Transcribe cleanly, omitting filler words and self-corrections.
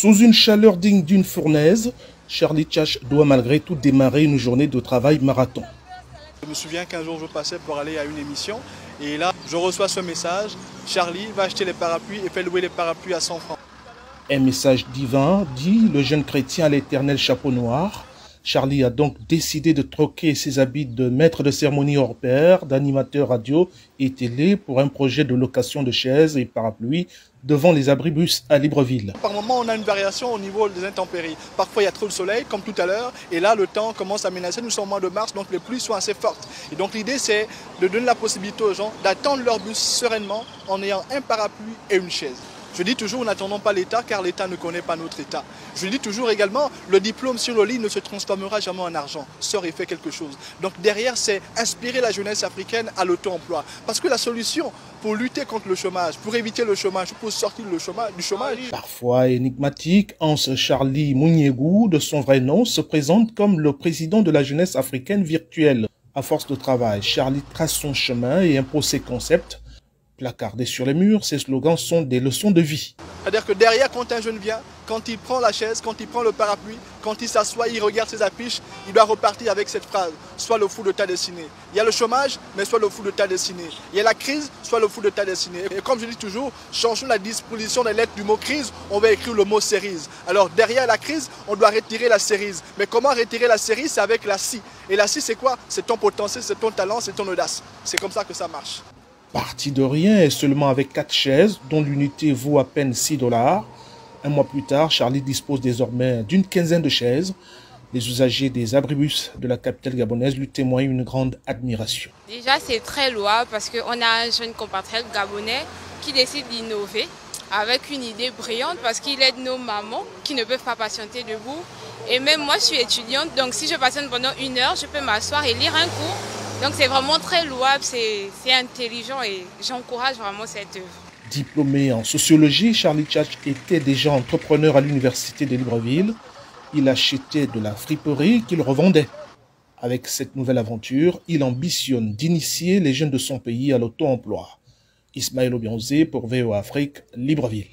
Sous une chaleur digne d'une fournaise, Charlie Tchach doit malgré tout démarrer une journée de travail marathon. Je me souviens qu'un jour je passais pour aller à une émission et là je reçois ce message: Charlie va acheter les parapluies et fait louer les parapluies à 100 francs. Un message divin, dit le jeune chrétien à l'éternel chapeau noir. Charlie a donc décidé de troquer ses habits de maître de cérémonie hors pair, d'animateur radio et télé pour un projet de location de chaises et parapluies devant les abribus à Libreville. Par moment, on a une variation au niveau des intempéries. Parfois, il y a trop de soleil, comme tout à l'heure, et là, le temps commence à menacer. Nous sommes au mois de mars, donc les pluies sont assez fortes. Et donc, l'idée, c'est de donner la possibilité aux gens d'attendre leur bus sereinement en ayant un parapluie et une chaise. Je dis toujours, n'attendons pas l'État, car l'État ne connaît pas notre État. Je dis toujours également, le diplôme sur le lit ne se transformera jamais en argent. Sors et fais quelque chose. Donc derrière, c'est inspirer la jeunesse africaine à l'auto-emploi. Parce que la solution pour lutter contre le chômage, pour éviter le chômage, pour sortir du chômage... Parfois énigmatique, Hans Charlie Mouniegou, de son vrai nom, se présente comme le président de la jeunesse africaine virtuelle. À force de travail, Charlie trace son chemin et impose ses concepts. Placardés sur les murs, ces slogans sont des leçons de vie. C'est-à-dire que derrière, quand un jeune vient, quand il prend la chaise, quand il prend le parapluie, quand il s'assoit, il regarde ses affiches, il doit repartir avec cette phrase: sois le fou de ta destinée. Il y a le chômage, mais sois le fou de ta destinée. Il y a la crise, sois le fou de ta destinée. Et comme je dis toujours, changeons la disposition des lettres du mot crise, on va écrire le mot cerise. Alors derrière la crise, on doit retirer la cerise. Mais comment retirer la cerise? C'est avec la scie. Et la scie, c'est quoi? C'est ton potentiel, c'est ton talent, c'est ton audace. C'est comme ça que ça marche. Parti de rien et seulement avec 4 chaises, dont l'unité vaut à peine 6 $. Un mois plus tard, Charlie dispose désormais d'une quinzaine de chaises. Les usagers des abribus de la capitale gabonaise lui témoignent une grande admiration. Déjà, c'est très louable parce qu'on a un jeune compatriote gabonais qui décide d'innover avec une idée brillante parce qu'il aide nos mamans qui ne peuvent pas patienter debout. Et même moi, je suis étudiante, donc si je patiente pendant 1 heure, je peux m'asseoir et lire un cours. Donc c'est vraiment très louable, c'est intelligent et j'encourage vraiment cette œuvre. Diplômé en sociologie, Charlie Tchach était déjà entrepreneur à l'université de Libreville. Il achetait de la friperie qu'il revendait. Avec cette nouvelle aventure, il ambitionne d'initier les jeunes de son pays à l'auto-emploi. Ismaël Obianzé pour VOA Afrique, Libreville.